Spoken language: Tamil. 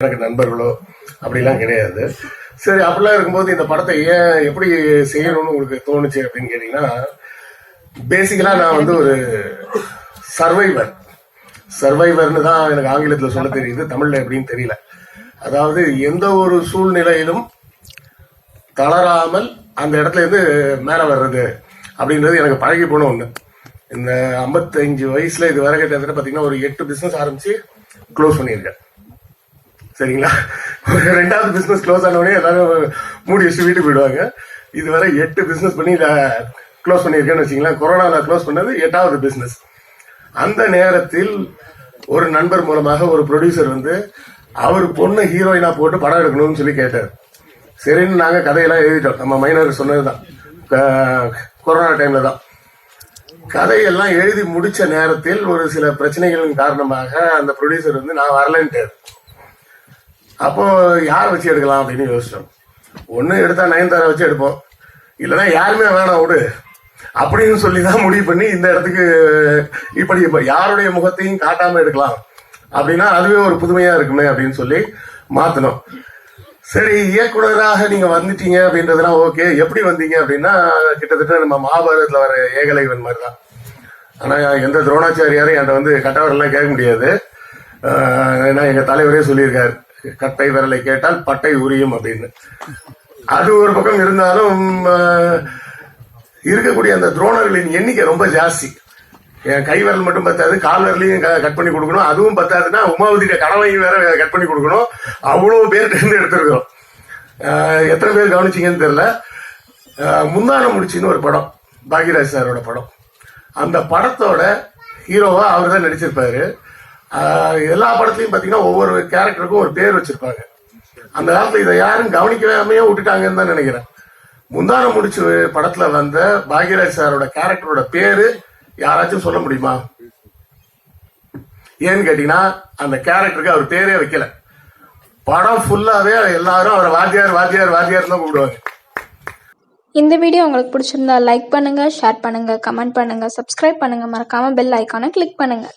எனக்கு நண்பர்களோ அப்படிலாம் கிடையாது. சரி, அப்படிலாம் இருக்கும்போது இந்த படத்தை ஏன் எப்படி செய்யணும்னு உங்களுக்கு தோணுச்சு அப்படின்னு கேட்டீங்கன்னா, பேசிக்கலா நான் வந்து ஒரு சர்வைவர்னு தான் எனக்கு ஆங்கிலத்தில் சொல்ல தெரியுது, தமிழ்ல எப்படின்னு தெரியல. அதாவது எந்த ஒரு சூழ்நிலையிலும் தளராமல் அந்த இடத்துல இருந்து மேல வர்றது அப்படின்றது எனக்கு பழகி போன ஒண்ணு. இந்த 55 வயசுல இது வரை கிட்டத்தட்ட பாத்தீங்கன்னா ஒரு 8 பிசினஸ் ஆரம்பிச்சு க்ளோஸ் பண்ணியிருக்கேன். சரிங்களா? ஒரு 2வது பிசினஸ் க்ளோஸ் ஆனவனே எல்லாரும் மூடி வச்சு வீட்டுக்கு போயிடுவாங்க. இதுவரை 8 பிசினஸ் பண்ணி க்ளோஸ் பண்ணியிருக்கேன்னு வச்சுங்களேன். கொரோனாவில் க்ளோஸ் பண்ணது 8வது பிசினஸ். அந்த நேரத்தில் ஒரு நண்பர் மூலமாக ஒரு ப்ரொடியூசர் வந்து அவர் பொண்ணு ஹீரோயினா போட்டு படம் எடுக்கணும்னு சொல்லி கேட்டார். சரின்னு நாங்க கதையெல்லாம் எழுதிட்டோம். நம்ம மைனர் சொன்னதுதான், கொரோனா டைம்ல தான் கதையெல்லாம் எழுதி முடிச்ச நேரத்தில் ஒரு சில பிரச்சனைகளின் காரணமாக அந்த ப்ரொடியூசர் வந்து நான் வரலன்ட்டார். அப்போ யார் வச்சு எடுக்கலாம் அப்படின்னு யோசிச்சோம். ஒண்ணு எடுத்தா நயன்தாரா வச்சு எடுப்போம், இல்லைன்னா யாருமே வேணாம் விடு அப்படின்னு சொல்லிதான் முடிவு பண்ணி இந்த இடத்துக்கு இப்படி யாருடைய முகத்தையும் காட்டாம எடுக்கலாம் அப்படின்னா அதுவே ஒரு புதுமையா இருக்குமே அப்படின்னு சொல்லி மாத்தணும். சரி, இயக்குனராக நீங்க வந்துட்டீங்க அப்படின்றதுலாம் ஓகே. எப்படி வந்தீங்க அப்படின்னா, கிட்டத்தட்ட நம்ம மகாபாரதத்துல வர ஏகலைவன் மாதிரிதான். ஆனா எந்த துரோணாச்சாரியாரும் என்கிட்ட வந்து கட்டவரெல்லாம் கேட்க முடியாது. ஏன்னா எங்க தலைவரே சொல்லியிருக்காரு, கட்டை விரலை கேட்டால் பட்டை உரியும் அப்படின்னு. அது ஒரு பக்கம் இருந்தாலும் இருக்கக்கூடிய அந்த துரோணர்களின் எண்ணிக்கை ரொம்ப ஜாஸ்தி. என் கை விரல் மட்டும் பத்தாது, கால் விரலையும் கட் பண்ணி கொடுக்கணும். அதுவும் பத்தாதுன்னா உமாவதிய கணவையும் வேற கட் பண்ணி கொடுக்கணும். அவ்வளவு பேர்கிட்ட இருந்து எடுத்திருக்கிறோம். எத்தனை பேர் கவனிச்சிங்கன்னு தெரியல. முந்தானம் முடிச்சுன்னு ஒரு படம், பாக்யராஜ் சாரோட படம். அந்த படத்தோட ஹீரோவா அவர் தான் நடிச்சிருப்பாரு. எல்லா படத்துலயும் பாத்தீங்கன்னா ஒவ்வொரு கேரக்டருக்கும் ஒரு பேர் வச்சிருப்பாங்க. அந்த காலத்துல இதை யாரும் கவனிக்காமையே விட்டுட்டாங்கன்னு தான் நினைக்கிறேன். முந்தானம் முடிச்சு படத்துல வந்த பாக்யராஜ் சாரோட கேரக்டரோட பேரு யாராச்சும் சொல்ல முடியுமா? ஏன்னு கேட்டீங்கன்னா அந்த கேரக்டருக்கு அவர் பேரே வைக்கல. படம் ஃபுல்லாவே எல்லாரும் அவரை வாத்தியார் வாத்தியார் வாத்தியார் தான் கூப்பிடுவாங்க. இந்த வீடியோ உங்களுக்கு பிடிச்சிருந்தா லைக் பண்ணுங்க, ஷேர் பண்ணுங்க, கமெண்ட் பண்ணுங்க, சப்ஸ்கிரைப் பண்ணுங்க, மறக்காம பெல் ஐகானை கிளிக் பண்ணுங்க.